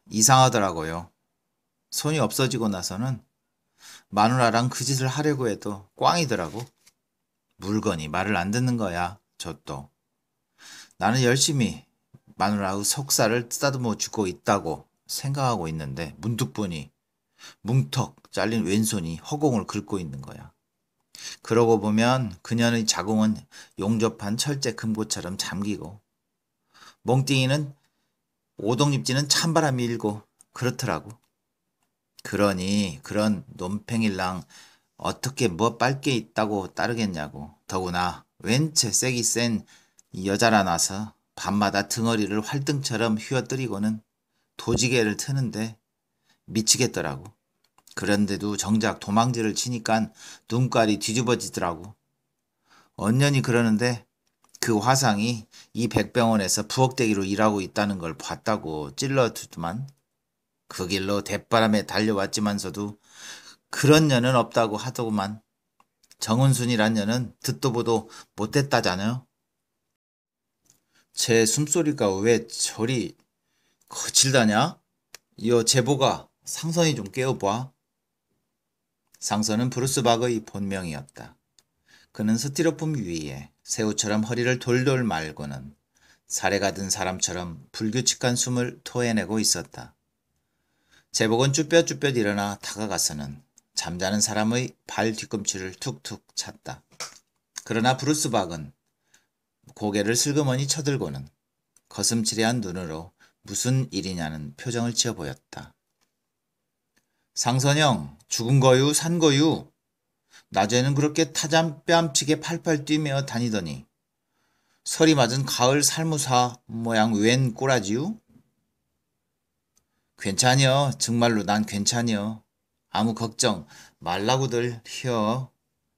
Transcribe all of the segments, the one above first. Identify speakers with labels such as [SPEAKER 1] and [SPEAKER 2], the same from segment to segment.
[SPEAKER 1] 이상하더라고요. 손이 없어지고 나서는 마누라랑 그 짓을 하려고 해도 꽝이더라고. 물건이 말을 안 듣는 거야, 저 또. 나는 열심히 마누라의 속살을 쓰다듬어 주고 있다고 생각하고 있는데 문득 보니 뭉턱 잘린 왼손이 허공을 긁고 있는 거야. 그러고 보면 그녀의 자궁은 용접한 철제 금고처럼 잠기고 몽띵이는 오동잎지는 찬바람이 일고 그렇더라고. 그러니 그런 논팽일랑 어떻게 뭐 빨게 있다고 따르겠냐고. 더구나 웬체 세기 센 여자라 나서 밤마다 등허리를 활등처럼 휘어뜨리고는 도지개를 트는데 미치겠더라고. 그런데도 정작 도망질을 치니까 눈깔이 뒤집어지더라고. 언년이 그러는데 그 화상이 이 백병원에서 부엌대기로 일하고 있다는 걸 봤다고 찔러두더만. 그 길로 대바람에 달려왔지만서도 그런 년은 없다고 하더구만. 정은순이란 년은 듣도 보도 못했다잖아요. 제 숨소리가 왜 저리 거칠다냐? 여 제보가 상선이 좀 깨워봐. 상선은 브루스박의 본명이었다. 그는 스티로폼 위에 새우처럼 허리를 돌돌 말고는 사레가 든 사람처럼 불규칙한 숨을 토해내고 있었다. 제복은 쭈뼛쭈뼛 일어나 다가가서는 잠자는 사람의 발 뒤꿈치를 툭툭 찼다. 그러나 브루스박은 고개를 슬그머니 쳐들고는 거슴츠레한 눈으로 무슨 일이냐는 표정을 지어 보였다. 상선형, 죽은 거유, 산 거유. 낮에는 그렇게 타잠뺨치게 팔팔 뛰며 다니더니 설이 맞은 가을 살무사 모양 웬 꼬라지유? 괜찮여. 정말로 난 괜찮여. 아무 걱정 말라고들 히어.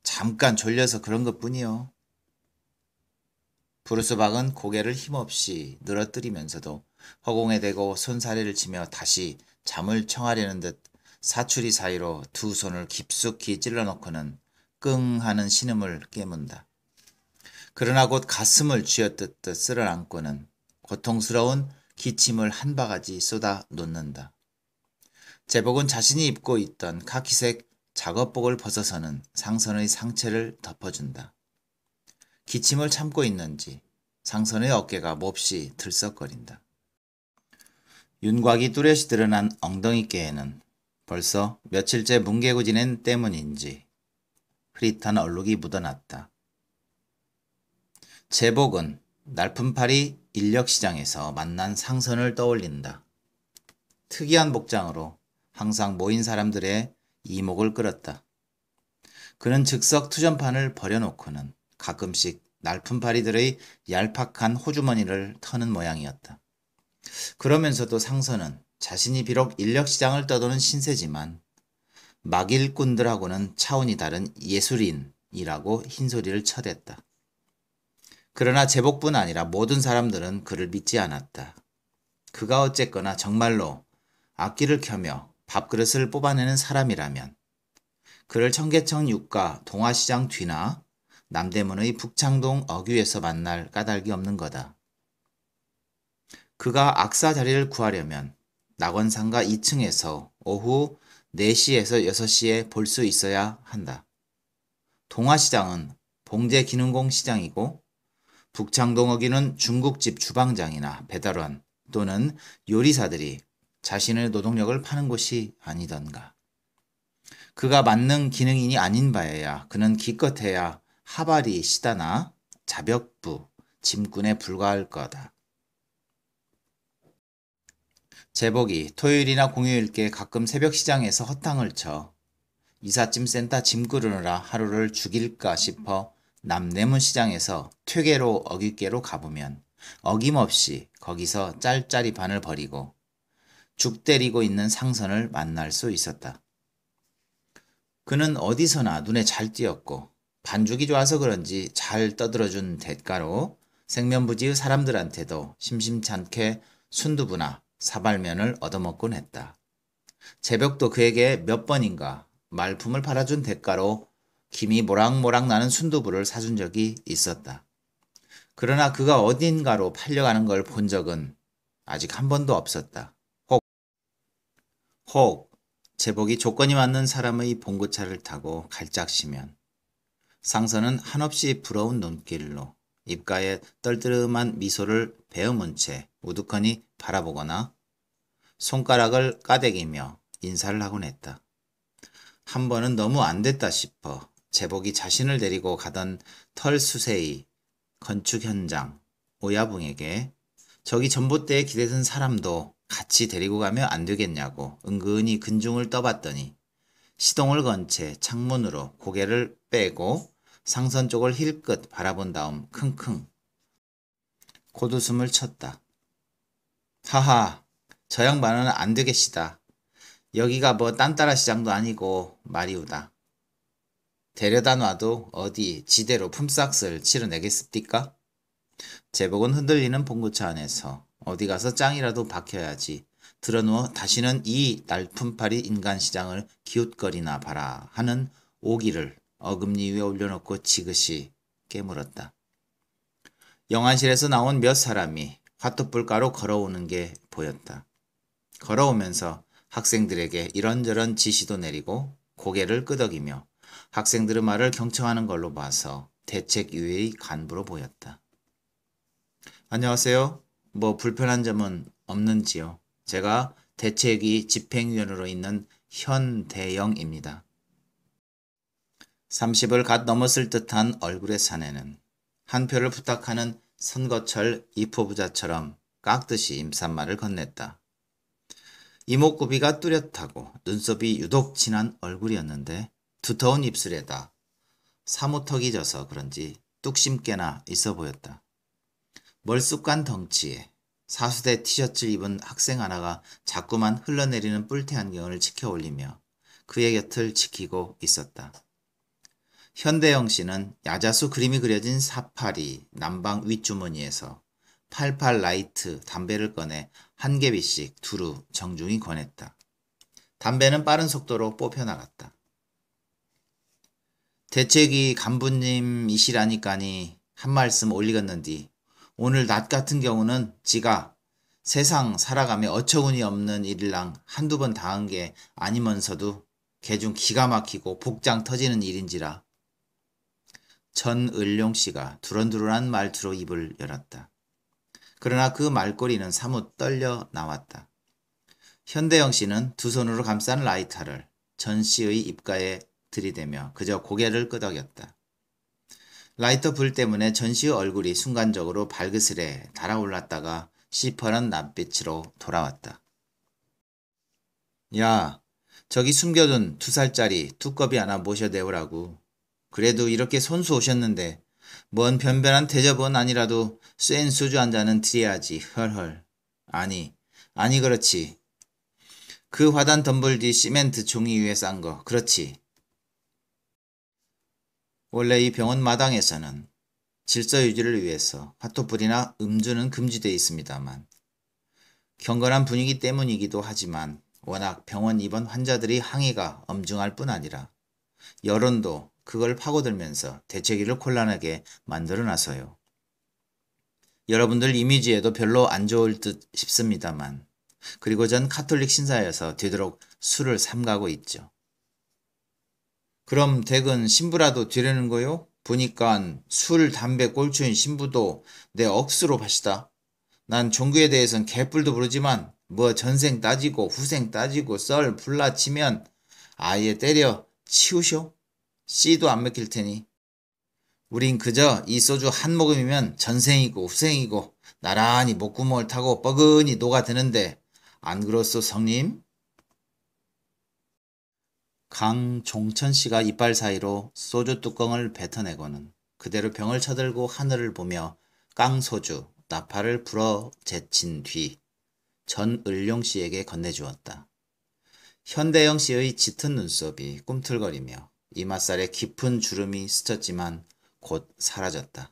[SPEAKER 1] 잠깐 졸려서 그런 것뿐이요. 브루스박은 고개를 힘없이 늘어뜨리면서도 허공에 대고 손사래를 치며 다시 잠을 청하려는 듯 사추리 사이로 두 손을 깊숙이 찔러놓고는 끙 하는 신음을 깨문다. 그러나 곧 가슴을 쥐어뜯듯 쓸어안고는 고통스러운 기침을 한 바가지 쏟아 놓는다. 제복은 자신이 입고 있던 카키색 작업복을 벗어서는 상선의 상체를 덮어준다. 기침을 참고 있는지 상선의 어깨가 몹시 들썩거린다. 윤곽이 뚜렷이 드러난 엉덩이께에는 벌써 며칠째 뭉개고 지낸 때문인지 흐릿한 얼룩이 묻어났다. 제복은 날품팔이 인력시장에서 만난 상선을 떠올린다. 특이한 복장으로 항상 모인 사람들의 이목을 끌었다. 그는 즉석 투전판을 버려놓고는 가끔씩 날품팔이들의 얄팍한 호주머니를 터는 모양이었다. 그러면서도 상선은 자신이 비록 인력시장을 떠도는 신세지만 막일꾼들하고는 차원이 다른 예술인이라고 흰소리를 쳐댔다. 그러나 제복뿐 아니라 모든 사람들은 그를 믿지 않았다. 그가 어쨌거나 정말로 악기를 켜며 밥그릇을 뽑아내는 사람이라면 그를 청계천 육가 동화시장 뒤나 남대문의 북창동 어귀에서 만날 까닭이 없는 거다. 그가 악사 자리를 구하려면 낙원상가 2층에서 오후 4시에서 6시에 볼 수 있어야 한다. 동화시장은 봉제기능공 시장이고 북창동 어귀는 중국집 주방장이나 배달원 또는 요리사들이 자신의 노동력을 파는 곳이 아니던가. 그가 만능 기능인이 아닌 바에야 그는 기껏해야 하바리 시다나 자벽부, 짐꾼에 불과할 거다. 제복이 토요일이나 공휴일께 가끔 새벽 시장에서 허탕을 쳐 이삿짐 센터 짐 꾸르느라 하루를 죽일까 싶어 남대문 시장에서 퇴계로 어귀께로 가보면 어김없이 거기서 짤짤이 반을 버리고 죽 때리고 있는 상선을 만날 수 있었다. 그는 어디서나 눈에 잘 띄었고 반죽이 좋아서 그런지 잘 떠들어준 대가로 생면부지의 사람들한테도 심심찮게 순두부나 사발면을 얻어먹곤 했다. 제벽도 그에게 몇 번인가 말품을 팔아준 대가로 김이 모락모락 나는 순두부를 사준 적이 있었다. 그러나 그가 어딘가로 팔려가는 걸 본 적은 아직 한 번도 없었다. 혹 제복이 조건이 맞는 사람의 봉고차를 타고 갈짝시면 상선은 한없이 부러운 눈길로 입가에 떨뜨름한 미소를 베어문 채 우두커니 바라보거나 손가락을 까대기며 인사를 하곤 했다. 한 번은 너무 안 됐다 싶어 제복이 자신을 데리고 가던 털수세의 건축 현장 오야붕에게 저기 전봇대에 기대던 사람도 같이 데리고 가면 안 되겠냐고 은근히 근중을 떠봤더니 시동을 건 채 창문으로 고개를 빼고 상선 쪽을 힐끗 바라본 다음 킁킁 고두숨을 쳤다. 하하, 저 양반은 안 되겠시다. 여기가 뭐 딴따라 시장도 아니고 말이우다. 데려다 놔도 어디 지대로 품삯을 치러내겠습니까? 제복은 흔들리는 봉고차 안에서 어디 가서 짱이라도 박혀야지 드러누워 다시는 이 날품팔이 인간시장을 기웃거리나 봐라 하는 오기를 어금니 위에 올려놓고 지그시 깨물었다. 영안실에서 나온 몇 사람이 화투불가로 걸어오는 게 보였다. 걸어오면서 학생들에게 이런저런 지시도 내리고 고개를 끄덕이며 학생들의 말을 경청하는 걸로 봐서 대책위의 간부로 보였다. 안녕하세요. 뭐 불편한 점은 없는지요? 제가 대책위 집행위원으로 있는 현대영입니다. 30을 갓 넘었을 듯한 얼굴의 사내는 한 표를 부탁하는 선거철 입후부자처럼 깍듯이 임산말을 건넸다. 이목구비가 뚜렷하고 눈썹이 유독 진한 얼굴이었는데 두터운 입술에다 사무턱이 져서 그런지 뚝심깨나 있어 보였다. 멀쑥한 덩치에 사수대 티셔츠를 입은 학생 하나가 자꾸만 흘러내리는 뿔테 안경을 치켜 올리며 그의 곁을 지키고 있었다. 현대영 씨는 야자수 그림이 그려진 사파리 남방 윗주머니에서 88 라이트 담배를 꺼내 한 개비씩 두루 정중히 권했다. 담배는 빠른 속도로 뽑혀나갔다. 대책위 간부님이시라니까니 한 말씀 올리겠는디 오늘 낮 같은 경우는 지가 세상 살아가며 어처구니 없는 일이랑 한두 번 당한 게 아니면서도 개중 기가 막히고 복장 터지는 일인지라. 전을룡씨가 두런두런한 말투로 입을 열었다. 그러나 그 말꼬리는 사뭇 떨려 나왔다. 현대영씨는 두 손으로 감싼 라이터를 전씨의 입가에 들이대며 그저 고개를 끄덕였다. 라이터 불 때문에 전씨의 얼굴이 순간적으로 발그스레 달아올랐다가 시퍼런 낯빛으로 돌아왔다. 야, 저기 숨겨둔 2살짜리 두꺼비 하나 모셔내오라고. 그래도 이렇게 손수 오셨는데 뭔 변변한 대접은 아니라도 쐰 소주 한 잔은 드려야지. 헐헐. 아니 그렇지. 그 화단 덤불 뒤 시멘트 종이 위에 싼 거 그렇지. 원래 이 병원 마당에서는 질서 유지를 위해서 화토불이나 음주는 금지되어 있습니다만 경건한 분위기 때문이기도 하지만 워낙 병원 입원 환자들이 항의가 엄중할 뿐 아니라 여론도 그걸 파고들면서 대책위를 곤란하게 만들어놔서요. 여러분들 이미지에도 별로 안 좋을 듯 싶습니다만 그리고 전 카톨릭 신사여서 되도록 술을 삼가고 있죠. 그럼 댁은 신부라도 되려는 거요? 보니깐 술, 담배, 꼴초인 신부도 내 억수로 파시다. 난 종교에 대해선 개뿔도 모르지만 뭐 전생 따지고 후생 따지고 썰 불라치면 아예 때려 치우쇼? 씨도 안 먹힐 테니. 우린 그저 이 소주 한 모금이면 전생이고 후생이고 나란히 목구멍을 타고 뻐근히 녹아드는데 안 그렇소 성님? 강종천 씨가 이빨 사이로 소주 뚜껑을 뱉어내고는 그대로 병을 쳐들고 하늘을 보며 깡소주 나팔을 불어 제친 뒤 전을룡 씨에게 건네주었다. 현대영 씨의 짙은 눈썹이 꿈틀거리며 이맛살에 깊은 주름이 스쳤지만 곧 사라졌다.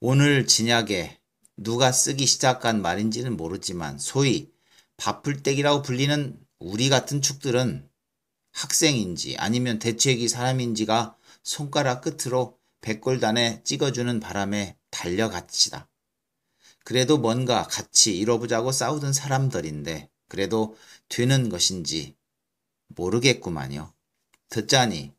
[SPEAKER 1] 오늘 진약에 누가 쓰기 시작한 말인지는 모르지만 소위 밥풀떼기라고 불리는 우리 같은 축들은 학생인지 아니면 대책위 사람인지가 손가락 끝으로 백골단에 찍어주는 바람에 달려갔지다. 그래도 뭔가 같이 이뤄보자고 싸우던 사람들인데 그래도 되는 것인지 모르겠구만요. 듣자니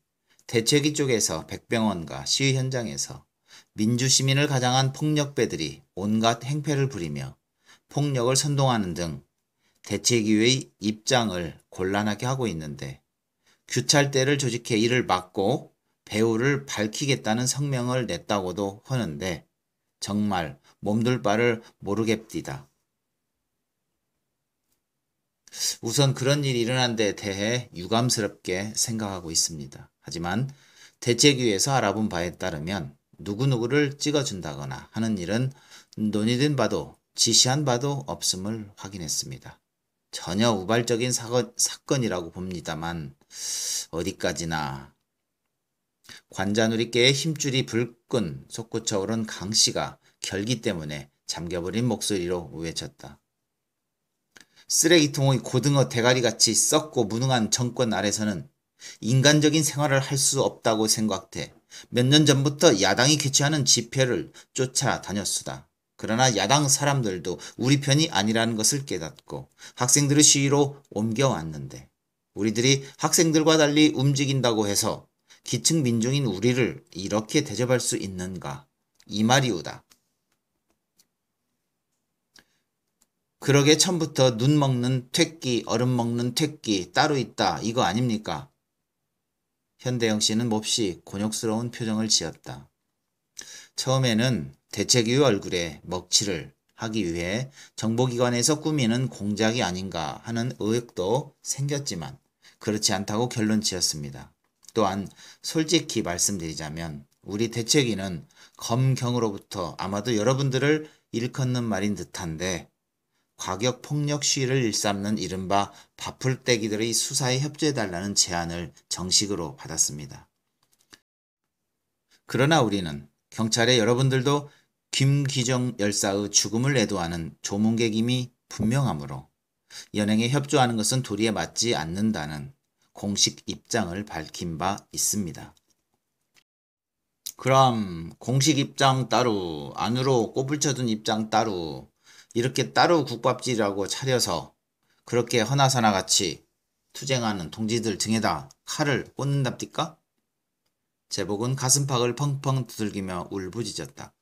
[SPEAKER 1] 대책위 쪽에서 백병원과 시위 현장에서 민주시민을 가장한 폭력배들이 온갖 행패를 부리며 폭력을 선동하는 등 대책위의 입장을 곤란하게 하고 있는데 규찰대를 조직해 이를 막고 배후를 밝히겠다는 성명을 냈다고도 하는데 정말 몸둘 바를 모르겠디다. 우선 그런 일이 일어난 데 대해 유감스럽게 생각하고 있습니다. 하지만 대책위에서 알아본 바에 따르면 누구누구를 찍어준다거나 하는 일은 논의된 바도 지시한 바도 없음을 확인했습니다. 전혀 우발적인 사건이라고 봅니다만 어디까지나. 관자놀이께의 힘줄이 불끈 솟구쳐 오른 강씨가 결기 때문에 잠겨버린 목소리로 외쳤다. 쓰레기통의 고등어 대가리같이 썩고 무능한 정권 아래서는 인간적인 생활을 할 수 없다고 생각돼 몇 년 전부터 야당이 개최하는 집회를 쫓아다녔수다. 그러나 야당 사람들도 우리 편이 아니라는 것을 깨닫고 학생들의 시위로 옮겨왔는데 우리들이 학생들과 달리 움직인다고 해서 기층 민중인 우리를 이렇게 대접할 수 있는가? 이 말이오다. 그러게 처음부터 눈 먹는 퇴끼, 얼음 먹는 퇴끼 따로 있다 이거 아닙니까? 현대영 씨는 몹시 곤욕스러운 표정을 지었다. 처음에는 대책위 얼굴에 먹칠을 하기 위해 정보기관에서 꾸미는 공작이 아닌가 하는 의혹도 생겼지만 그렇지 않다고 결론 지었습니다. 또한 솔직히 말씀드리자면 우리 대책위는 검경으로부터 아마도 여러분들을 일컫는 말인 듯한데 과격폭력 시위를 일삼는 이른바 바풀떼기들의 수사에 협조해달라는 제안을 정식으로 받았습니다. 그러나 우리는 경찰에 여러분들도 김기정 열사의 죽음을 애도하는 조문객임이 분명하므로 연행에 협조하는 것은 도리에 맞지 않는다는 공식 입장을 밝힌 바 있습니다. 그럼 공식 입장 따로, 안으로 꼬불쳐둔 입장 따로 이렇게 따로 국밥집이라고 차려서 그렇게 허나사나같이 투쟁하는 동지들 등에다 칼을 꽂는답니까? 제복은 가슴팍을 펑펑 두들기며 울부짖었다.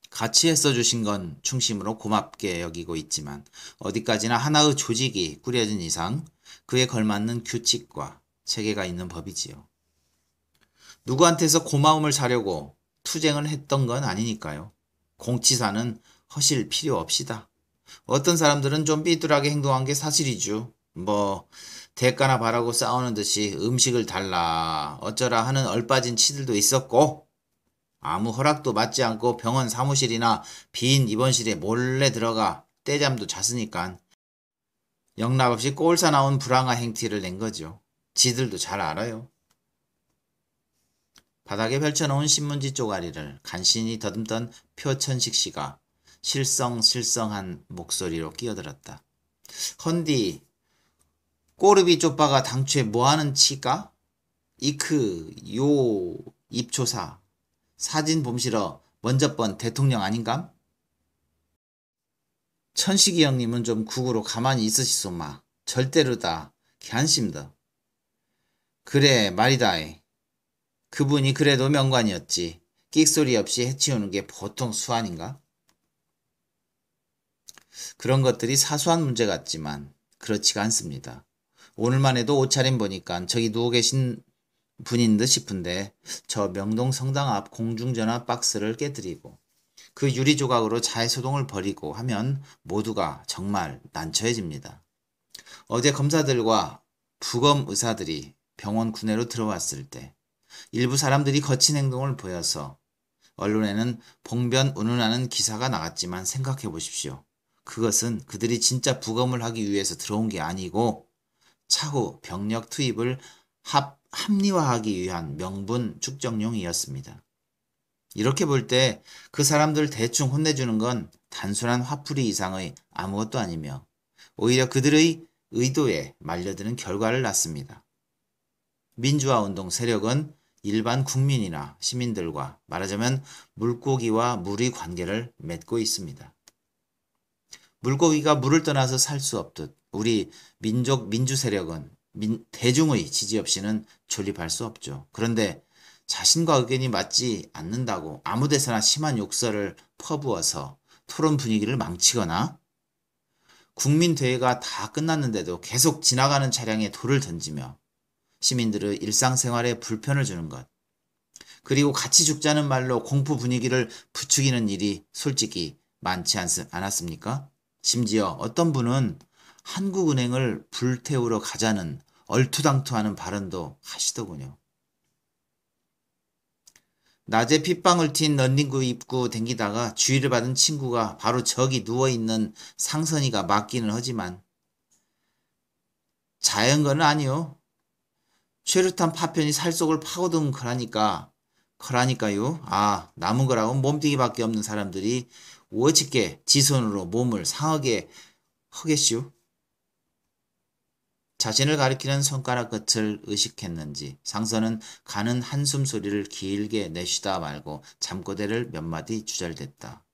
[SPEAKER 1] 같이 애써주신 건 충심으로 고맙게 여기고 있지만 어디까지나 하나의 조직이 꾸려진 이상 그에 걸맞는 규칙과 체계가 있는 법이지요. 누구한테서 고마움을 사려고 투쟁을 했던 건 아니니까요. 공치사는 허실 필요 없시다. 어떤 사람들은 좀 삐뚤하게 행동한 게 사실이죠. 대가나 바라고 싸우는 듯이 음식을 달라 어쩌라 하는 얼빠진 치들도 있었고 아무 허락도 받지 않고 병원 사무실이나 빈 입원실에 몰래 들어가 떼잠도 잤으니까 영락없이 꼴사 나온 불황아 행티를 낸 거죠. 지들도 잘 알아요. 바닥에 펼쳐놓은 신문지 쪼가리를 간신히 더듬던 표천식 씨가 실성실성한 목소리로 끼어들었다. 헌디 꼬르비 쪼빠가 당초에 뭐하는 치까? 이크 요 입초사 사진 봄실어 먼저 번 대통령 아닌감? 천식이 형님은 좀 국으로 가만히 있으시소마. 절대로다. 개한심더. 그래 말이다. 그분이 그래도 명관이었지. 끽소리 없이 해치우는 게 보통 수완인가? 그런 것들이 사소한 문제 같지만 그렇지가 않습니다. 오늘만 해도 옷차림 보니까 저기 누워 계신 분인 듯 싶은데 저 명동 성당 앞 공중전화 박스를 깨뜨리고 그 유리 조각으로 자해소동을 벌이고 하면 모두가 정말 난처해집니다. 어제 검사들과 부검 의사들이 병원 구내로 들어왔을 때 일부 사람들이 거친 행동을 보여서 언론에는 봉변 운운하는 기사가 나갔지만 생각해 보십시오. 그것은 그들이 진짜 부검을 하기 위해서 들어온 게 아니고 차후 병력 투입을 합리화하기 위한 명분 축적용이었습니다. 이렇게 볼 때 그 사람들 대충 혼내주는 건 단순한 화풀이 이상의 아무것도 아니며 오히려 그들의 의도에 말려드는 결과를 낳습니다. 민주화운동 세력은 일반 국민이나 시민들과 말하자면 물고기와 물의 관계를 맺고 있습니다. 물고기가 물을 떠나서 살 수 없듯 우리 민주 세력은 대중의 지지 없이는 존립할 수 없죠. 그런데 자신과 의견이 맞지 않는다고 아무 데서나 심한 욕설을 퍼부어서 토론 분위기를 망치거나 국민대회가 다 끝났는데도 계속 지나가는 차량에 돌을 던지며 시민들의 일상생활에 불편을 주는 것, 그리고 같이 죽자는 말로 공포 분위기를 부추기는 일이 솔직히 많지 않았습니까? 심지어 어떤 분은 한국은행을 불태우러 가자는 얼토당토하는 발언도 하시더군요. 낮에 핏방울 튄 런닝구 입고 댕기다가 주의를 받은 친구가 바로 저기 누워있는 상선이가 맞기는 하지만 자연건은 아니요. 최루탄 파편이 살 속을 파고든 거라니까요. 남은 거라고는 몸뚱이밖에 없는 사람들이 어찌게 지손으로 몸을 상하게 하겠슈? 자신을 가리키는 손가락 끝을 의식했는지 상선은 가는 한숨 소리를 길게 내쉬다 말고 잠꼬대를 몇 마디 주절댔다.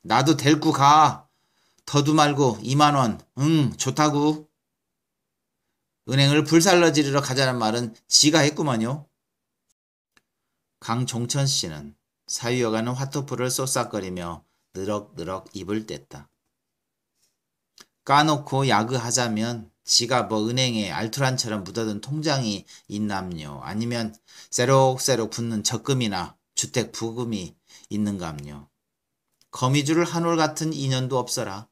[SPEAKER 1] 나도 데리고 가. 더도 말고 2만 원. 응, 좋다구. 은행을 불살러 지르러 가자는 말은 지가 했구만요. 강종천 씨는 사위여가는 화투풀을 쏘싹거리며 느럭느럭 입을 뗐다. 까놓고 야그하자면 지가 뭐 은행에 알토란처럼 묻어든 통장이 있남요. 아니면 새록새록 붙는 적금이나 주택 부금이 있는감요. 거미줄을 한 올 같은 인연도 없어라.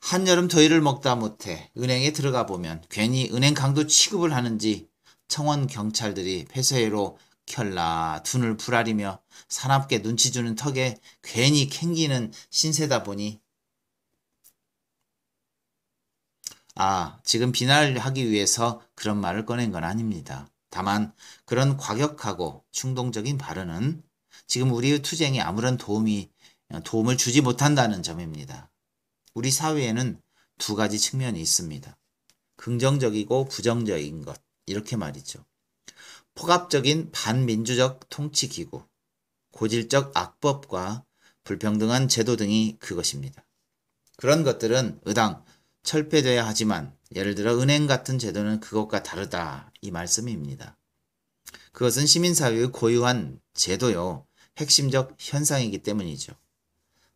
[SPEAKER 1] 한여름 더위를 먹다 못해 은행에 들어가 보면 괜히 은행 강도 취급을 하는지 청원 경찰들이 폐쇄로 켤라 둔을 부라리며 사납게 눈치 주는 턱에 괜히 캥기는 신세다 보니 지금 비난을 하기 위해서 그런 말을 꺼낸 건 아닙니다. 다만 그런 과격하고 충동적인 발언은 지금 우리의 투쟁에 아무런 도움을 주지 못한다는 점입니다. 우리 사회에는 두 가지 측면이 있습니다. 긍정적이고 부정적인 것, 이렇게 말이죠. 폭압적인 반민주적 통치기구, 고질적 악법과 불평등한 제도 등이 그것입니다. 그런 것들은 의당 철폐돼야 하지만 예를 들어 은행 같은 제도는 그것과 다르다 이 말씀입니다. 그것은 시민사회의 고유한 제도요 핵심적 현상이기 때문이죠.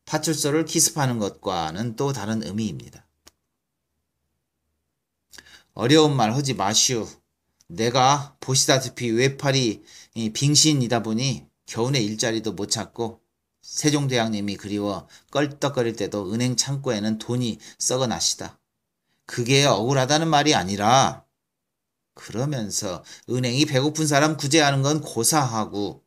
[SPEAKER 1] 파출소를 기습하는 것과는 또 다른 의미입니다. 어려운 말 하지 마시오. 내가 보시다시피 외팔이 빙신이다 보니 겨우내 일자리도 못 찾고 세종대왕님이 그리워 껄떡거릴 때도 은행 창고에는 돈이 썩어나시다. 그게 억울하다는 말이 아니라 그러면서 은행이 배고픈 사람 구제하는 건 고사하고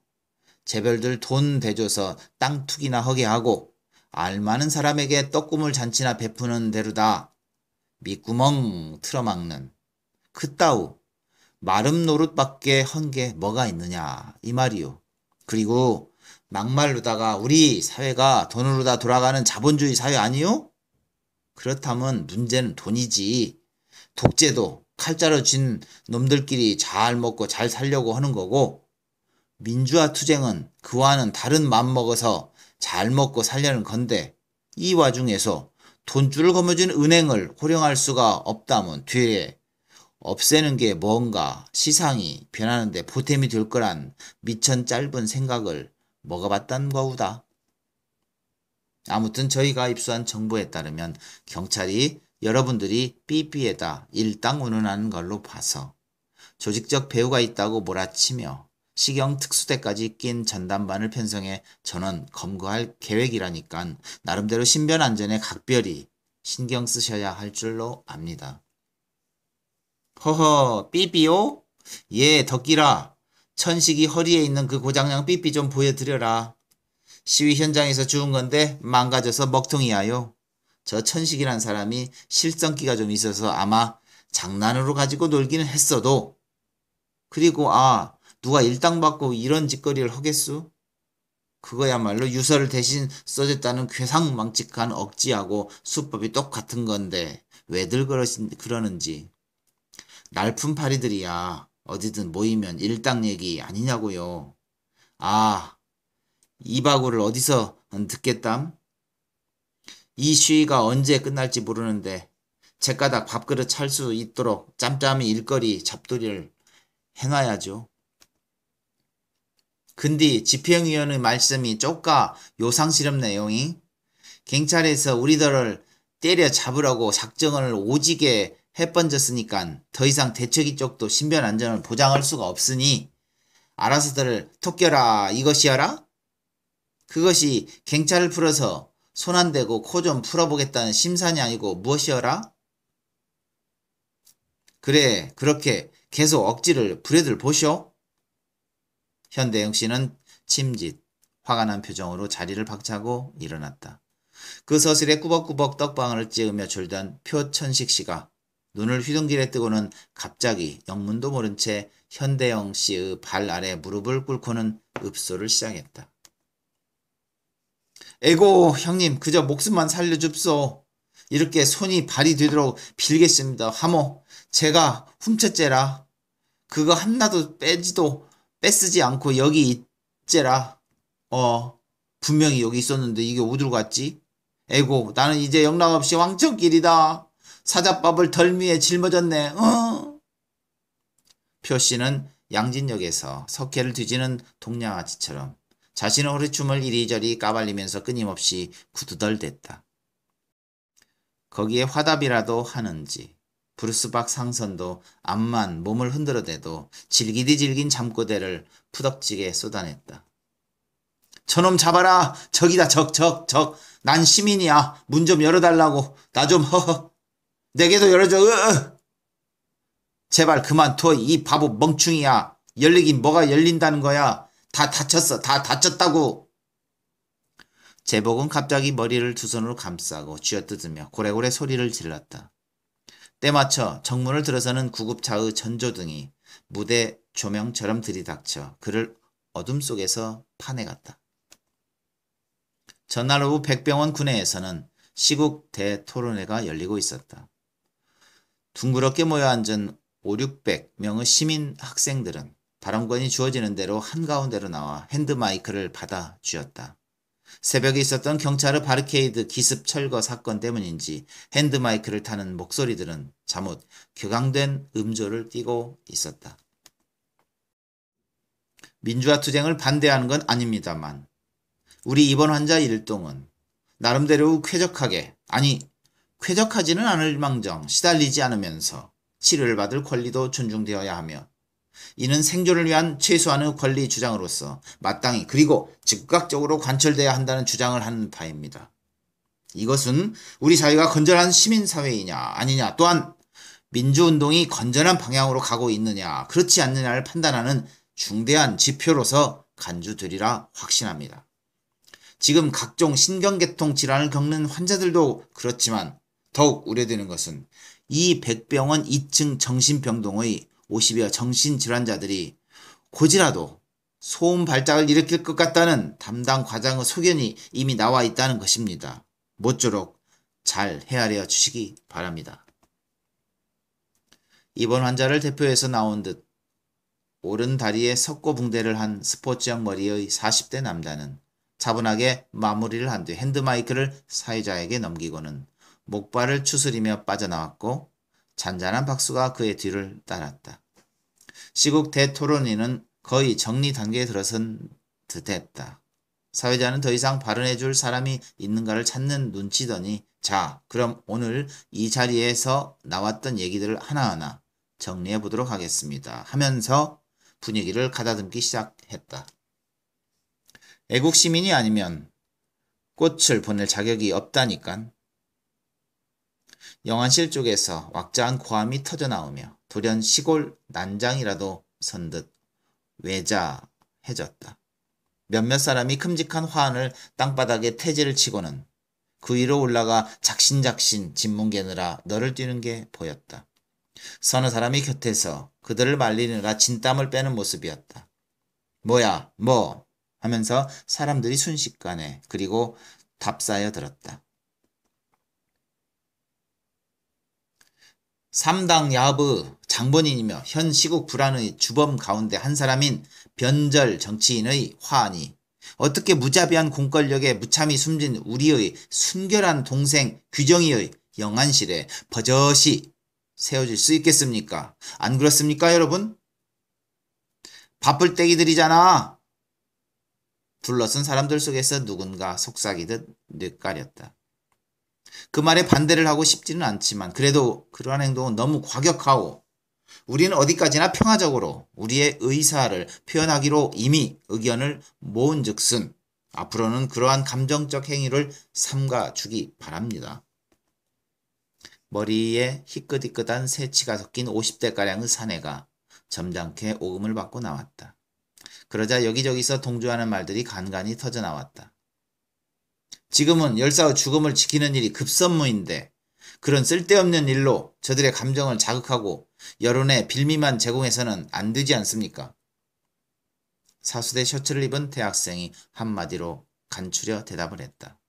[SPEAKER 1] 재벌들 돈 대줘서 땅 투기나 하게 하고 알 많은 사람에게 떡국물 잔치나 베푸는 대로다. 밑구멍 틀어막는 그따우 마름 노릇밖에 헌 게 뭐가 있느냐 이 말이요. 그리고 막말로다가 우리 사회가 돈으로 다 돌아가는 자본주의 사회 아니요? 그렇다면 문제는 돈이지. 독재도 칼자루 쥔 놈들끼리 잘 먹고 잘 살려고 하는 거고 민주화 투쟁은 그와는 다른 맘 먹어서 잘 먹고 살려는 건데 이 와중에서 돈줄을 거머쥔 은행을 호령할 수가 없다면 뒤에 없애는 게 뭔가 시상이 변하는데 보탬이 될 거란 미천 짧은 생각을 먹어봤단 거우다. 아무튼 저희가 입수한 정보에 따르면 경찰이 여러분들이 삐삐에다 일당 운운하는 걸로 봐서 조직적 배후가 있다고 몰아치며 시경 특수대까지 낀 전담반을 편성해 전원 검거할 계획이라니깐 나름대로 신변 안전에 각별히 신경 쓰셔야 할 줄로 압니다. 허허 삐삐요? 예 덕기라. 천식이 허리에 있는 그 고장난 삐삐 좀 보여드려라. 시위 현장에서 주운 건데 망가져서 먹통이야요. 저 천식이란 사람이 실성기가 좀 있어서 아마 장난으로 가지고 놀기는 했어도 그리고 누가 일당 받고 이런 짓거리를 하겠수? 그거야말로 유서를 대신 써줬다는 괴상망측한 억지하고 수법이 똑같은 건데 왜들 그러는지. 날품파리들이야 어디든 모이면 일당 얘기 아니냐고요. 이 바구를 어디서 듣겠담? 이 시위가 언제 끝날지 모르는데 제까닥 밥그릇 찰 수 있도록 짬짬이 일거리 잡돌이를 해놔야죠. 근데 집행위원의 말씀이 쪼까 요상스럽 내용이 경찰에서 우리들을 때려 잡으라고 작정을 오지게 해번졌으니까 더 이상 대처기 쪽도 신변 안전을 보장할 수가 없으니 알아서들 톡겨라 이것이여라? 그것이 경찰을 풀어서 손 안 대고 코 좀 풀어보겠다는 심산이 아니고 무엇이여라? 그래 그렇게 계속 억지를 부려들 보쇼? 현대영 씨는 침짓 화가 난 표정으로 자리를 박차고 일어났다. 그 서슬에 꾸벅꾸벅 떡방울을 찌으며 졸던 표천식 씨가 눈을 휘둥기레 뜨고는 갑자기 영문도 모른 채 현대영 씨의 발 아래 무릎을 꿇고는 읍소를 시작했다. 에고 형님 그저 목숨만 살려줍소. 이렇게 손이 발이 되도록 빌겠습니다. 하모 제가 훔쳤제라. 그거 하나도 뺏쓰지 않고 여기 있제라. 분명히 여기 있었는데 이게 어디로 갔지? 에고 나는 이제 영락없이 왕천길이다. 사자밥을 덜미에 짊어졌네. 표씨는 양진역에서 석회를 뒤지는 동양아치처럼 자신의 허리춤을 이리저리 까발리면서 끊임없이 구두덜댔다. 거기에 화답이라도 하는지 브루스박 상선도 암만 몸을 흔들어대도 질기디 질긴 잠꼬대를 푸덕지게 쏟아냈다. 저놈 잡아라. 적이다 적. 난 시민이야. 문 좀 열어달라고. 나 좀 허허. 내게도 열어줘. 제발 그만둬. 이 바보 멍충이야. 열리긴 뭐가 열린다는 거야. 다 다쳤어. 다 다쳤다고. 제복은 갑자기 머리를 두 손으로 감싸고 쥐어뜯으며 고래고래 소리를 질렀다. 때맞춰 정문을 들어서는 구급차의 전조등이 무대 조명처럼 들이닥쳐 그를 어둠 속에서 파내갔다. 전날 오후 백병원 구내에서는 시국 대토론회가 열리고 있었다. 둥그렇게 모여 앉은 5,600명의 시민 학생들은 발언권이 주어지는 대로 한가운데로 나와 핸드마이크를 받아 쥐었다. 새벽에 있었던 경찰의 바리케이드 기습 철거 사건 때문인지 핸드마이크를 타는 목소리들은 잠옷 격앙된 음조를 띠고 있었다. 민주화 투쟁을 반대하는 건 아닙니다만 우리 입원 환자 일동은 나름대로 쾌적하게 아니 쾌적하지는 않을 망정 시달리지 않으면서 치료를 받을 권리도 존중되어야 하며 이는 생존을 위한 최소한의 권리 주장으로서 마땅히 그리고 즉각적으로 관철돼야 한다는 주장을 하는 바입니다. 이것은 우리 사회가 건전한 시민사회이냐 아니냐 또한 민주운동이 건전한 방향으로 가고 있느냐 그렇지 않느냐를 판단하는 중대한 지표로서 간주되리라 확신합니다. 지금 각종 신경계통 질환을 겪는 환자들도 그렇지만 더욱 우려되는 것은 이 백병원 2층 정신병동의 50여 정신질환자들이 고지라도 소음 발작을 일으킬 것 같다는 담당 과장의 소견이 이미 나와 있다는 것입니다. 모쪼록 잘 헤아려 주시기 바랍니다. 입원 환자를 대표해서 나온 듯 오른 다리에 석고붕대를 한 스포츠형 머리의 40대 남자는 차분하게 마무리를 한 뒤 핸드마이크를 사회자에게 넘기고는 목발을 추스리며 빠져나왔고 잔잔한 박수가 그의 뒤를 따랐다. 시국 대토론회는 거의 정리 단계에 들어선 듯했다. 사회자는 더 이상 발언해줄 사람이 있는가를 찾는 눈치더니 자 그럼 오늘 이 자리에서 나왔던 얘기들을 하나하나 정리해 보도록 하겠습니다 하면서 분위기를 가다듬기 시작했다. 애국 시민이 아니면 꽃을 보낼 자격이 없다니깐. 영안실 쪽에서 왁자한 고함이 터져나오며 돌연 시골 난장이라도 선 듯 외자해졌다. 몇몇 사람이 큼직한 화환을 땅바닥에 태지를 치고는 그 위로 올라가 작신작신 진뭉개느라 너를 뛰는 게 보였다. 서너 사람이 곁에서 그들을 말리느라 진땀을 빼는 모습이었다. 뭐야 뭐 하면서 사람들이 순식간에 그리고 답사여 들었다. 3당 야부 장본인이며 현 시국 불안의 주범 가운데 한 사람인 변절 정치인의 화환이 어떻게 무자비한 공권력에 무참히 숨진 우리의 순결한 동생 규정이의 영안실에 버젓이 세워질 수 있겠습니까? 안 그렇습니까, 여러분? 바쁠 때기들이잖아. 둘러쓴 사람들 속에서 누군가 속삭이듯 뇌까렸다. 그 말에 반대를 하고 싶지는 않지만 그래도 그러한 행동은 너무 과격하고 우리는 어디까지나 평화적으로 우리의 의사를 표현하기로 이미 의견을 모은즉슨 앞으로는 그러한 감정적 행위를 삼가주기 바랍니다. 머리에 희끗희끗한 새치가 섞인 50대가량의 사내가 점잖게 오금을 받고 나왔다. 그러자 여기저기서 동조하는 말들이 간간히 터져나왔다. 지금은 열사의 죽음을 지키는 일이 급선무인데 그런 쓸데없는 일로 저들의 감정을 자극하고 여론에 빌미만 제공해서는 안 되지 않습니까? 사수대 셔츠를 입은 대학생이 한마디로 간추려 대답을 했다.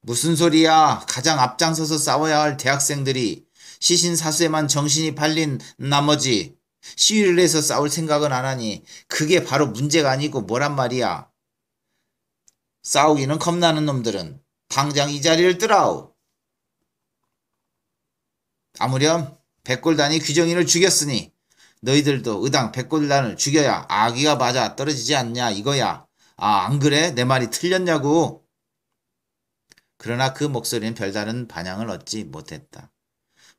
[SPEAKER 1] 무슨 소리야? 가장 앞장서서 싸워야 할 대학생들이 시신사수에만 정신이 팔린 나머지 시위를 해서 싸울 생각은 안 하니 그게 바로 문제가 아니고 뭐란 말이야. 싸우기는 겁나는 놈들은 당장 이 자리를 뜨라우. 아무렴 백골단이 규정이를 죽였으니 너희들도 의당 백골단을 죽여야 아기가 맞아 떨어지지 않냐 이거야. 아, 안 그래? 내 말이 틀렸냐고. 그러나 그 목소리는 별다른 반향을 얻지 못했다.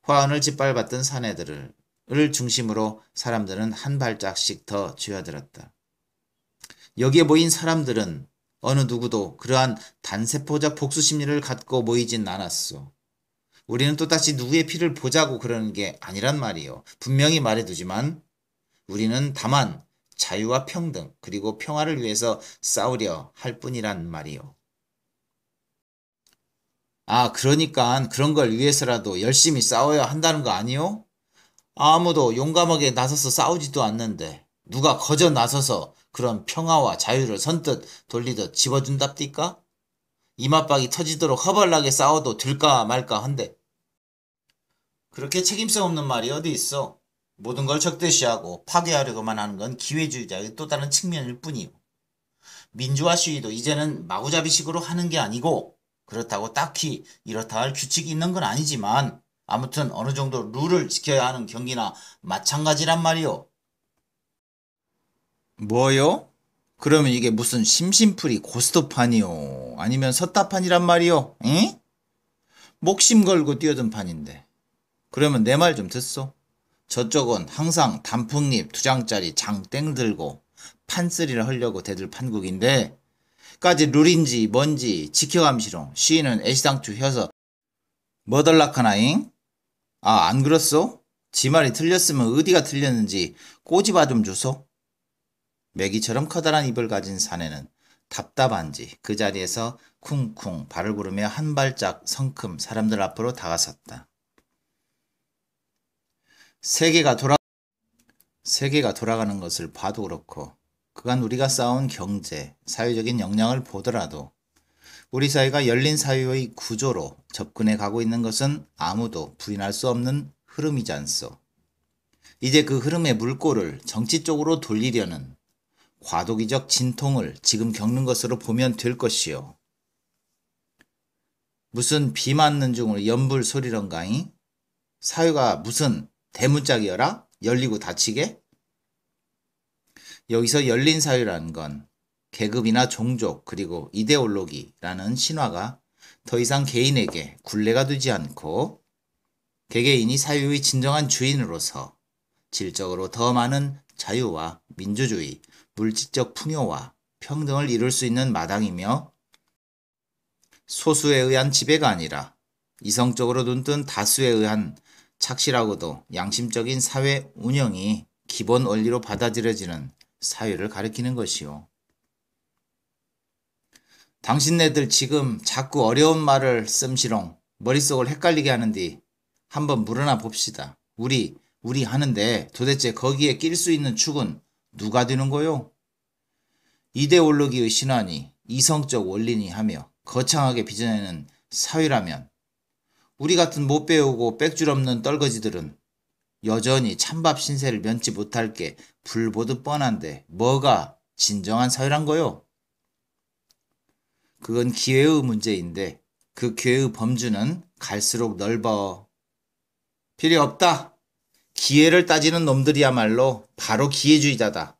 [SPEAKER 1] 화원을 짓밟았던 사내들을 중심으로 사람들은 한 발짝씩 더 쥐어들었다. 여기에 모인 사람들은 어느 누구도 그러한 단세포적 복수심리를 갖고 모이진 않았소. 우리는 또다시 누구의 피를 보자고 그러는 게 아니란 말이요. 분명히 말해두지만 우리는 다만 자유와 평등 그리고 평화를 위해서 싸우려 할 뿐이란 말이요. 아, 그러니까 그런 걸 위해서라도 열심히 싸워야 한다는 거 아니요? 아무도 용감하게 나서서 싸우지도 않는데 누가 거저 나서서 그런 평화와 자유를 선뜻 돌리듯 집어준답디까? 이맛박이 터지도록 허벌나게 싸워도 될까 말까 한데 그렇게 책임성 없는 말이 어디 있어? 모든 걸 적대시하고 파괴하려고만 하는 건 기회주의자의 또 다른 측면일 뿐이요. 민주화 시위도 이제는 마구잡이식으로 하는 게 아니고 그렇다고 딱히 이렇다 할 규칙이 있는 건 아니지만 아무튼 어느 정도 룰을 지켜야 하는 경기나 마찬가지란 말이요. 뭐요? 그러면 이게 무슨 심심풀이 고스톱판이요? 아니면 섰다판이란 말이요? 응? 목심 걸고 뛰어든 판인데. 그러면 내 말 좀 듣소. 저쪽은 항상 단풍잎 2장짜리 장땡 들고 판쓰리를 하려고 대들 판국인데 까지 룰인지 뭔지 지켜감시롱 시인은 애시당초 혀서 뭐덜락하나잉? 아, 안 그렇소? 지 말이 틀렸으면 어디가 틀렸는지 꼬집어 좀 주소. 메기처럼 커다란 입을 가진 사내는 답답한지 그 자리에서 쿵쿵 발을 구르며 한 발짝 성큼 사람들 앞으로 다가섰다. 세계가 돌아가는 것을 봐도 그렇고 그간 우리가 쌓아온 경제, 사회적인 역량을 보더라도 우리 사회가 열린 사회의 구조로 접근해 가고 있는 것은 아무도 부인할 수 없는 흐름이지 않소. 이제 그 흐름의 물꼬를 정치 쪽으로 돌리려는 과도기적 진통을 지금 겪는 것으로 보면 될 것이요. 무슨 비 맞는 중으로 연불 소리런가잉? 사회가 무슨 대문짝이여라? 열리고 닫히게? 여기서 열린 사회라는 건 계급이나 종족 그리고 이데올로기라는 신화가 더 이상 개인에게 굴레가 되지 않고 개개인이 사회의 진정한 주인으로서 질적으로 더 많은 자유와 민주주의, 물질적 풍요와 평등을 이룰 수 있는 마당이며 소수에 의한 지배가 아니라 이성적으로 눈뜬 다수에 의한 착실하고도 양심적인 사회 운영이 기본 원리로 받아들여지는 사회를 가리키는 것이요. 당신네들 지금 자꾸 어려운 말을 씀시롱 머릿속을 헷갈리게 하는디 한번 물어나 봅시다. 우리 하는데 도대체 거기에 낄 수 있는 축은 누가 되는 거요? 이데올로기의 신환이 이성적 원리니 하며 거창하게 빚어내는 사회라면 우리 같은 못 배우고 빽줄 없는 떨거지들은 여전히 찬밥 신세를 면치 못할 게 불보듯 뻔한데 뭐가 진정한 사회란 거요? 그건 기회의 문제인데 그 기회의 범주는 갈수록 넓어. 필요 없다. 기회를 따지는 놈들이야말로 바로 기회주의자다.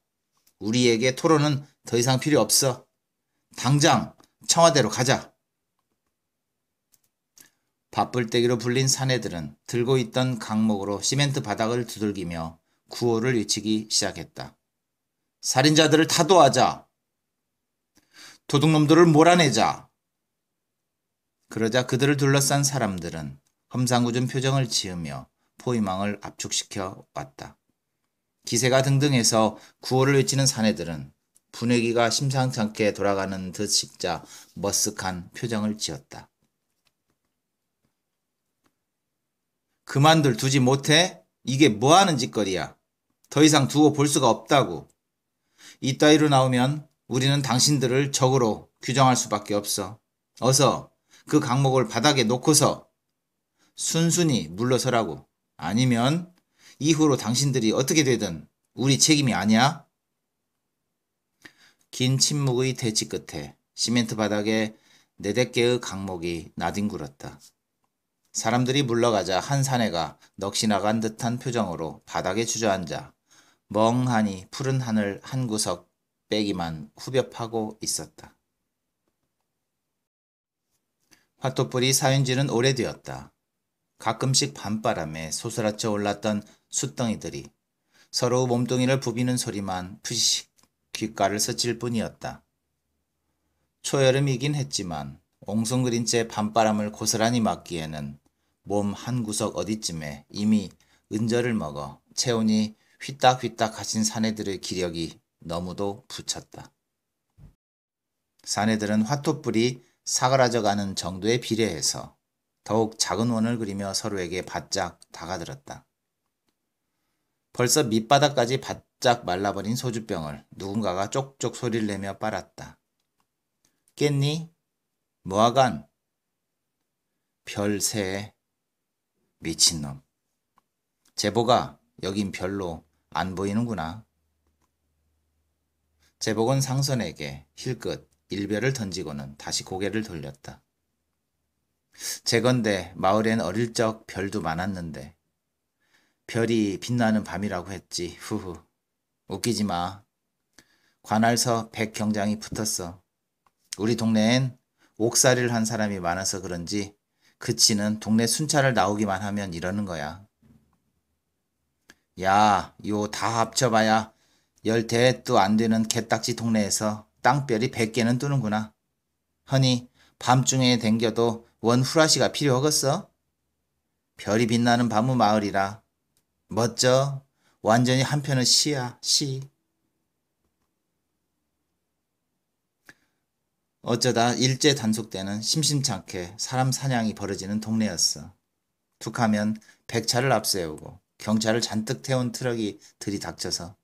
[SPEAKER 1] 우리에게 토론은 더 이상 필요 없어. 당장 청와대로 가자. 밥불떼기로 불린 사내들은 들고 있던 강목으로 시멘트 바닥을 두들기며 구호를 외치기 시작했다. 살인자들을 타도하자. 도둑놈들을 몰아내자. 그러자 그들을 둘러싼 사람들은 험상궂은 표정을 지으며 포위망을 압축시켜 왔다. 기세가 등등해서 구호를 외치는 사내들은 분위기가 심상찮게 돌아가는 듯 싶자 머쓱한 표정을 지었다. 그만들 두지 못해? 이게 뭐하는 짓거리야. 더 이상 두고 볼 수가 없다고. 이따위로 나오면 우리는 당신들을 적으로 규정할 수밖에 없어. 어서 그 강목을 바닥에 놓고서 순순히 물러서라고. 아니면 이후로 당신들이 어떻게 되든 우리 책임이 아니야? 긴 침묵의 대치 끝에 시멘트 바닥에 4-4개의 강목이 나뒹굴었다. 사람들이 물러가자 한 사내가 넋이 나간 듯한 표정으로 바닥에 주저앉아 멍하니 푸른 하늘 한 구석 빼기만 후벼 파고 있었다. 화토불이 사윤지는 오래되었다. 가끔씩 밤바람에 솟아쳐 올랐던 숯덩이들이 서로 몸뚱이를 부비는 소리만 푸시식 귓가를 스칠 뿐이었다. 초여름이긴 했지만 옹성그린 채 밤바람을 고스란히 맞기에는 몸 한 구석 어디쯤에 이미 은절을 먹어 체온이 휘딱휘딱 하신 사내들의 기력이 너무도 붙였다. 사내들은 화토불이 사그라져가는 정도에 비례해서 더욱 작은 원을 그리며 서로에게 바짝 다가들었다. 벌써 밑바닥까지 바짝 말라버린 소주병을 누군가가 쪽쪽 소리를 내며 빨았다. 깼니? 뭐하간? 별새. 미친놈. 제복아, 여긴 별로 안 보이는구나. 제복은 상선에게 힐끗 일별을 던지고는 다시 고개를 돌렸다. 제건대 마을엔 어릴 적 별도 많았는데 별이 빛나는 밤이라고 했지. 후후. 웃기지 마. 관할서 백경장이 붙었어. 우리 동네엔 옥살이를 한 사람이 많아서 그런지 그치는 동네 순찰을 나오기만 하면 이러는 거야. 야, 요 다 합쳐봐야 10대도 안 되는 개딱지 동네에서 땅별이 100개는 뜨는구나. 허니 밤중에 댕겨도 원 후라시가 필요 하겠어? 별이 빛나는 밤의 마을이라. 멋져. 완전히 한편의 시야, 시. 어쩌다 일제 단속되는 심심찮게 사람 사냥이 벌어지는 동네였어. 툭하면 백차를 앞세우고 경찰을 잔뜩 태운 트럭이 들이닥쳐서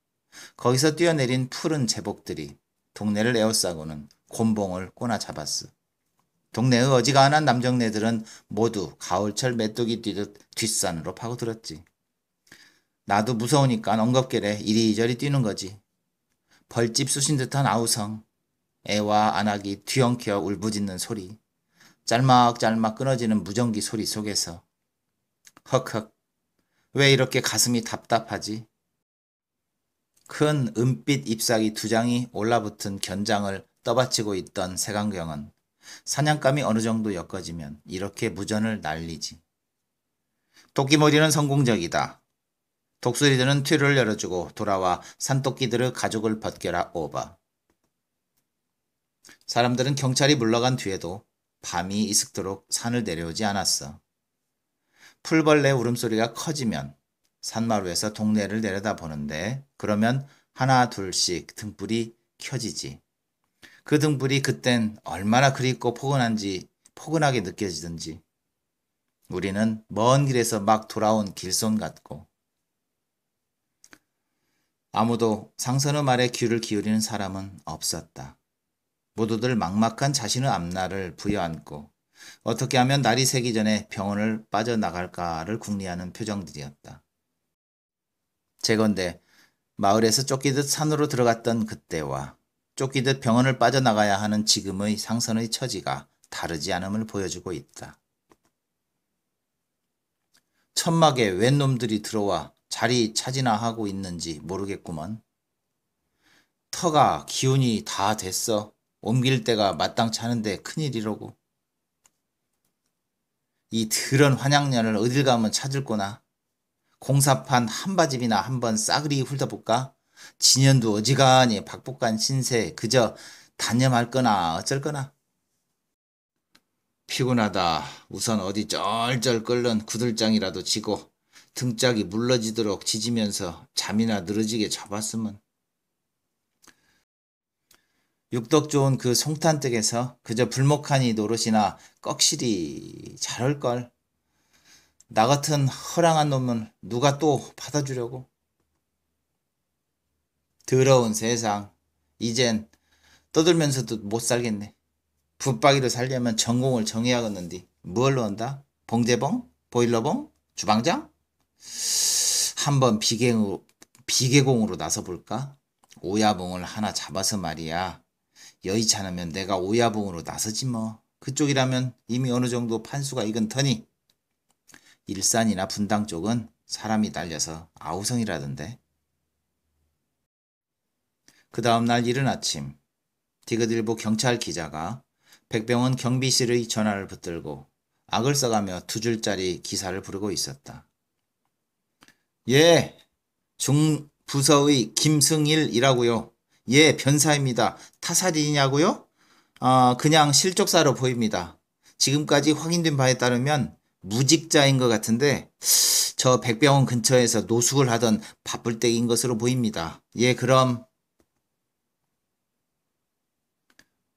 [SPEAKER 1] 거기서 뛰어내린 푸른 제복들이 동네를 에워싸고는 곤봉을 꼬나 잡았어. 동네의 어지간한 남정네들은 모두 가을철 메뚜기 뛰듯 뒷산으로 파고들었지. 나도 무서우니까 엉겁결에 이리저리 뛰는 거지. 벌집 쑤신 듯한 아우성, 애와 안악이 뒤엉켜 울부짖는 소리, 짤막짤막 끊어지는 무전기 소리 속에서 헉헉, 왜 이렇게 가슴이 답답하지? 큰 은빛 잎사귀 2장이 올라붙은 견장을 떠받치고 있던 세강경은 사냥감이 어느 정도 엮어지면 이렇게 무전을 날리지. 토끼머리는 성공적이다. 독수리들은 튀를 열어주고 돌아와 산토끼들의 가죽을 벗겨라 오바. 사람들은 경찰이 물러간 뒤에도 밤이 이슥도록 산을 내려오지 않았어. 풀벌레 울음소리가 커지면 산마루에서 동네를 내려다보는데 그러면 하나 둘씩 등불이 켜지지. 그 등불이 그땐 얼마나 그립고 포근하게 느껴지든지 우리는 먼 길에서 막 돌아온 길손 같고 아무도 상선의 말에 귀를 기울이는 사람은 없었다. 모두들 막막한 자신의 앞날을 부여안고 어떻게 하면 날이 새기 전에 병원을 빠져나갈까를 궁리하는 표정들이었다. 제건대 마을에서 쫓기듯 산으로 들어갔던 그때와 쫓기듯 병원을 빠져나가야 하는 지금의 상선의 처지가 다르지 않음을 보여주고 있다. 천막에 웬 놈들이 들어와 자리 차지나 하고 있는지 모르겠구먼. 터가 기운이 다 됐어. 옮길 때가 마땅치 않은데 큰일이로고. 이 더러운 환양년을 어딜 가면 찾을 거나. 공사판 한바집이나 한번 싸그리 훑어볼까? 진연도 어지간히 박복간 신세 그저 단념할 거나 어쩔 거나. 피곤하다. 우선 어디 쩔쩔 끓는 구들장이라도 지고 등짝이 물러지도록 지지면서 잠이나 늘어지게 잡았으면. 육덕 좋은 그 송탄댁에서 그저 불목하니 노릇이나 꺽실이 잘할걸. 나 같은 허랑한 놈은 누가 또 받아주려고. 더러운 세상. 이젠 떠들면서도 못 살겠네. 붙박이로 살려면 전공을 정해야겠는디. 뭘로 한다? 봉제봉? 보일러봉? 주방장? 한번 비계공으로 나서볼까? 오야봉을 하나 잡아서 말이야. 여의치 않으면 내가 오야봉으로 나서지 뭐. 그쪽이라면 이미 어느 정도 판수가 익은 터니. 일산이나 분당 쪽은 사람이 딸려서 아우성이라던데. 그 다음날 이른 아침 디귿일보 경찰 기자가 백병원 경비실의 전화를 붙들고 악을 써가며 2줄짜리 기사를 부르고 있었다. 예, 중부서의 김승일이라고요. 예, 변사입니다. 타살이냐고요? 그냥 실족사로 보입니다. 지금까지 확인된 바에 따르면 무직자인 것 같은데 저 백병원 근처에서 노숙을 하던 바쁠 때인 것으로 보입니다. 예, 그럼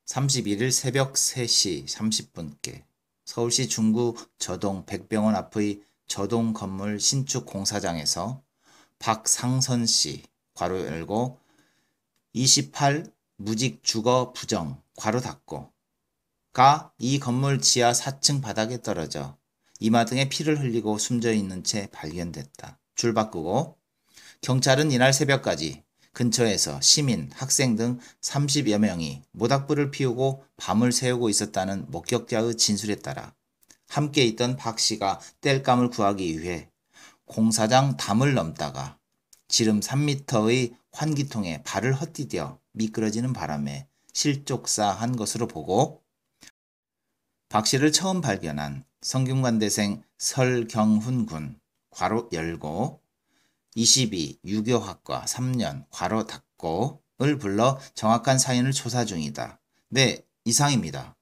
[SPEAKER 1] 31일 새벽 3시 30분께 서울시 중구 저동 백병원 앞의 저동 건물 신축 공사장에서 박상선씨 괄호 열고 28 무직 주거 부정 괄호 닫고 가 이 건물 지하 4층 바닥에 떨어져 이마 등에 피를 흘리고 숨져 있는 채 발견됐다. 줄 바꾸고 경찰은 이날 새벽까지 근처에서 시민, 학생 등 30여 명이 모닥불을 피우고 밤을 새우고 있었다는 목격자의 진술에 따라 함께 있던 박 씨가 땔감을 구하기 위해 공사장 담을 넘다가 지름 3m의 환기통에 발을 헛디뎌 미끄러지는 바람에 실족사한 것으로 보고 박 씨를 처음 발견한 성균관대생 설경훈 군 괄호 열고 22 유교학과 3년 괄호 닫고를 불러 정확한 사연을 조사 중이다. 네, 이상입니다.